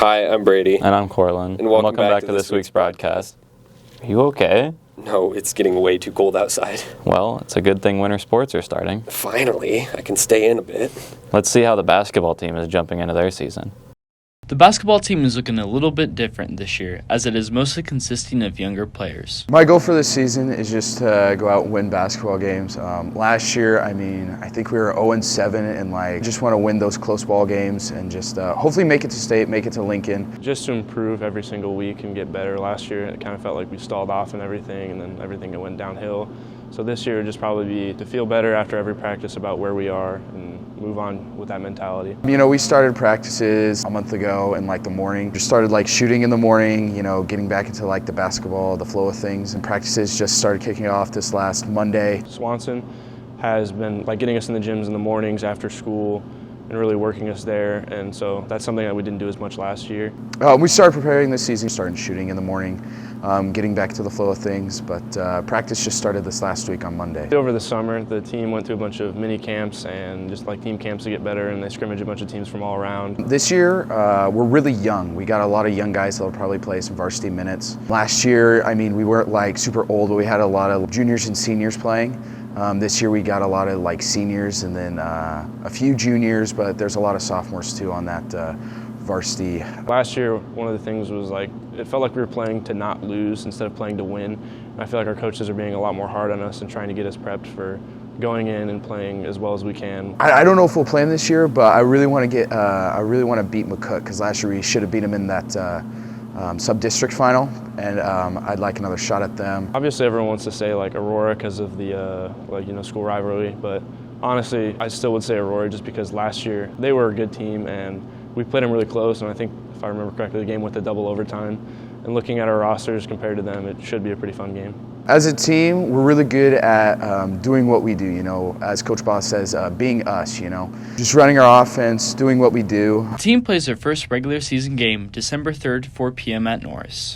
Hi, I'm Brady. And I'm Cortland. And welcome back to this week's broadcast. Are you okay? No, it's getting way too cold outside. Well, it's a good thing winter sports are starting. Finally, I can stay in a bit. Let's see how the basketball team is jumping into their season. The basketball team is looking a little bit different this year, as it is mostly consisting of younger players. My goal for this season is just to go out and win basketball games. Last year, I think we were 0-7 and just want to win those close ball games and just hopefully make it to state, make it to Lincoln. Just to improve every single week and get better. Last year, it kind of felt like we stalled off and everything, and then everything went downhill. So this year, just probably be to feel better after every practice about where we are and move on with that mentality. You know, we started practices a month ago in the morning. Just started shooting in the morning, getting back into the basketball, the flow of things. And practices just started kicking off this last Monday. Swanson has been getting us in the gyms in the mornings after school and really working us there, and so that's something that we didn't do as much last year. We started preparing this season, started shooting in the morning, getting back to the flow of things, but practice just started this last week on Monday. Over the summer, the team went through a bunch of mini camps and just team camps to get better, and they scrimmaged a bunch of teams from all around. This year, we're really young. We got a lot of young guys that'll probably play some varsity minutes. Last year, we weren't super old, but we had a lot of juniors and seniors playing. This year we got a lot of seniors and then a few juniors, but there's a lot of sophomores too on that varsity. Last year, one of the things was it felt like we were playing to not lose instead of playing to win. And I feel like our coaches are being a lot more hard on us and trying to get us prepped for going in and playing as well as we can. I don't know if we'll play them this year, but I really want to beat McCook, because last year we should have beat them in that sub-district final, and I'd like another shot at them. Obviously everyone wants to say Aurora because of the school rivalry, but honestly I still would say Aurora just because last year they were a good team and we played them really close, and I think if I remember correctly the game went to double overtime, and looking at our rosters compared to them, it should be a pretty fun game. As a team, we're really good at doing what we do, as Coach Boss says, being us, just running our offense, doing what we do. The team plays their first regular season game December 3rd, 4 p.m. at Norris.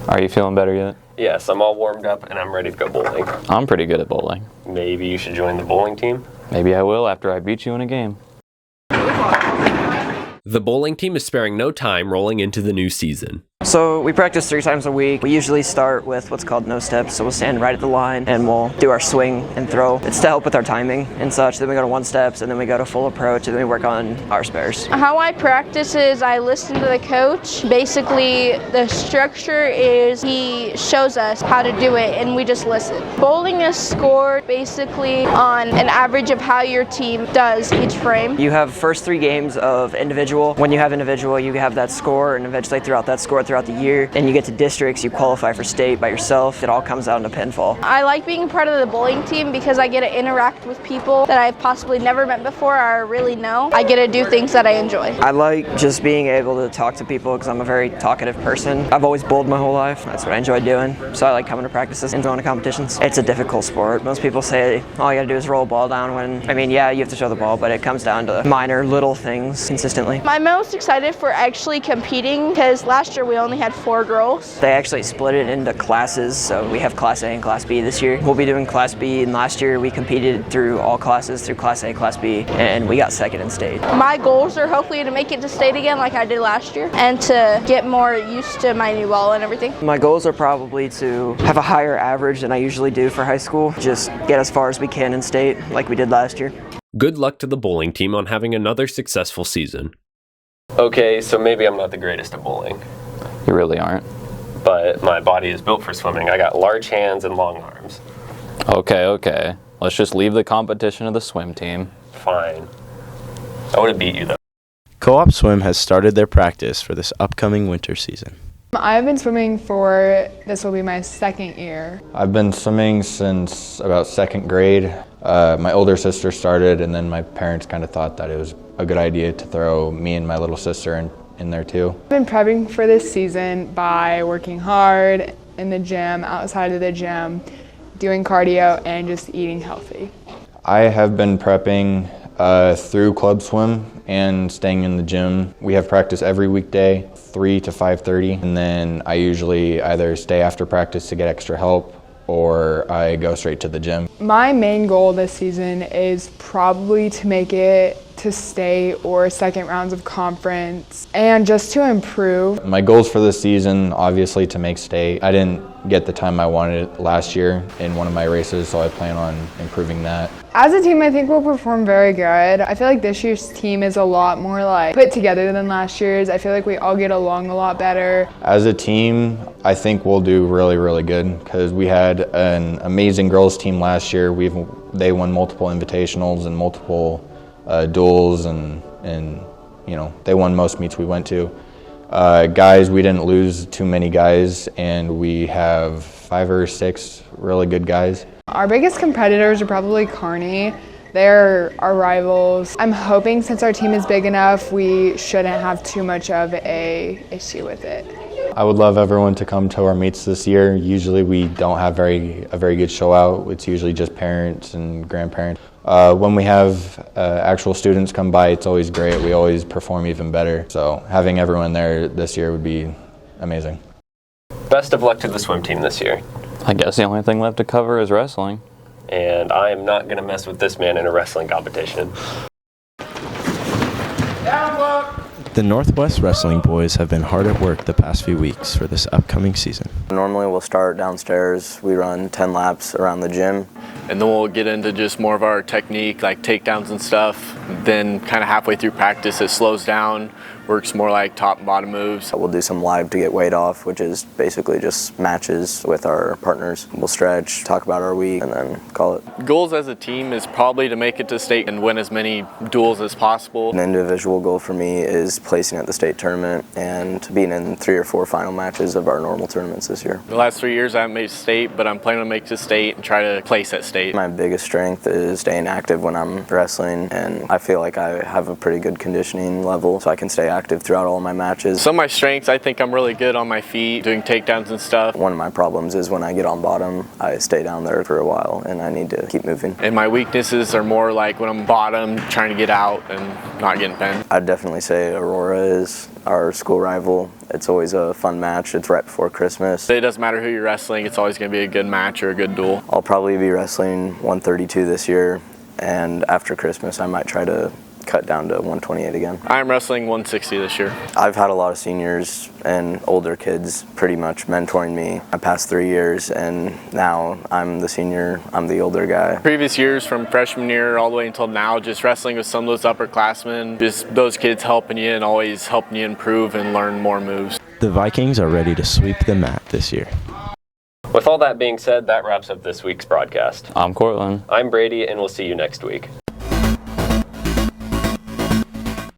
Are you feeling better yet? Yes, I'm all warmed up and I'm ready to go bowling. I'm pretty good at bowling. Maybe you should join the bowling team? Maybe I will after I beat you in a game. The bowling team is sparing no time rolling into the new season. So we practice 3 times a week. We usually start with what's called no steps, so we'll stand right at the line and we'll do our swing and throw. It's to help with our timing and such. Then we go to 1 steps, and then we go to full approach, and then we work on our spares. How I practice is I listen to the coach. Basically, the structure is he shows us how to do it and we just listen. Bowling is scored basically on an average of how your team does each frame. You have first 3 games of individual. When you have individual, you have that score, and eventually throughout that score throughout the year, and you get to districts, you qualify for state by yourself. It all comes out in a pinfall. I like being part of the bowling team because I get to interact with people that I've possibly never met before or really know. I get to do things that I enjoy. I like just being able to talk to people because I'm a very talkative person. I've always bowled my whole life. That's what I enjoy doing. So I like coming to practices and going to competitions. It's a difficult sport. Most people say all you gotta do is roll a ball down when, yeah, you have to throw the ball, but it comes down to minor little things consistently. I'm most excited for actually competing because last year we only had 4 girls. They actually split it into classes, so we have Class A and Class B this year. We'll be doing Class B, and last year we competed through all classes through Class A, Class B, and we got 2nd in state. My goals are hopefully to make it to state again like I did last year and to get more used to my new ball and everything. My goals are probably to have a higher average than I usually do for high school, just get as far as we can in state like we did last year. Good luck to the bowling team on having another successful season. Okay, so maybe I'm not the greatest at bowling, You really aren't. but my body is built for swimming. I got large hands and long arms. Okay. Let's just leave the competition to the swim team. Fine. I would have beat you though. Co-op Swim has started their practice for this upcoming winter season. I've been swimming this will be my 2nd year. I've been swimming since about 2nd grade. My older sister started, and then my parents kind of thought that it was a good idea to throw me and my little sister in there too. I've been prepping for this season by working hard in the gym, outside of the gym, doing cardio, and just eating healthy. I have been prepping through club swim and staying in the gym. We have practice every weekday, 3 to 5:30, and then I usually either stay after practice to get extra help, or I go straight to the gym. My main goal this season is probably to make it to state or second rounds of conference and just to improve. My goals for this season, obviously to make state. I didn't get the time I wanted last year in one of my races, so I plan on improving that. As a team, I think we'll perform very good. I feel like this year's team is a lot more like put together than last year's. I feel like we all get along a lot better. As a team, I think we'll do really, really good because we had an amazing girls team last year. They won multiple invitationals and multiple duels, and they won most meets we went to. Guys, we didn't lose too many guys, and we have 5 or 6 really good guys. Our biggest competitors are probably Kearney. They're our rivals. I'm hoping since our team is big enough, we shouldn't have too much of an issue with it. I would love everyone to come to our meets this year. Usually we don't have a very good show out. It's usually just parents and grandparents. When we have actual students come by, it's always great. We always perform even better. So having everyone there this year would be amazing. Best of luck to the swim team this year. I guess the only thing left to cover is wrestling. And I am not going to mess with this man in a wrestling competition. The Northwest Wrestling boys have been hard at work the past few weeks for this upcoming season. Normally we'll start downstairs, we run 10 laps around the gym. And then we'll get into just more of our technique, like takedowns and stuff. Then kind of halfway through practice it slows down, works more like top and bottom moves. We'll do some live to get weight off, which is basically just matches with our partners. We'll stretch, talk about our week, and then call it. Goals as a team is probably to make it to state and win as many duels as possible. An individual goal for me is placing at the state tournament and being in 3 or 4 final matches of our normal tournaments this year. The last 3 years I haven't made state, but I'm planning to make it to state and try to place at state. My biggest strength is staying active when I'm wrestling, and I feel like I have a pretty good conditioning level, so I can stay active throughout all my matches. Some of my strengths, I think I'm really good on my feet, doing takedowns and stuff. One of my problems is when I get on bottom, I stay down there for a while, and I need to keep moving. And my weaknesses are more like when I'm bottom, trying to get out and not getting pinned. I'd definitely say Aurora is our school rival. It's always a fun match. It's right before Christmas. It doesn't matter who you're wrestling, it's always going to be a good match or a good duel. I'll probably be wrestling 132 this year, and after Christmas I might try to cut down to 128 again. I'm wrestling 160 this year. I've had a lot of seniors and older kids pretty much mentoring me the past 3 years, and now I'm the senior, I'm the older guy. Previous years from freshman year all the way until now, just wrestling with some of those upperclassmen, just those kids helping you and always helping you improve and learn more moves. The Vikings are ready to sweep the mat this year. With all that being said, that wraps up this week's broadcast. I'm Cortland. I'm Brady, and we'll see you next week.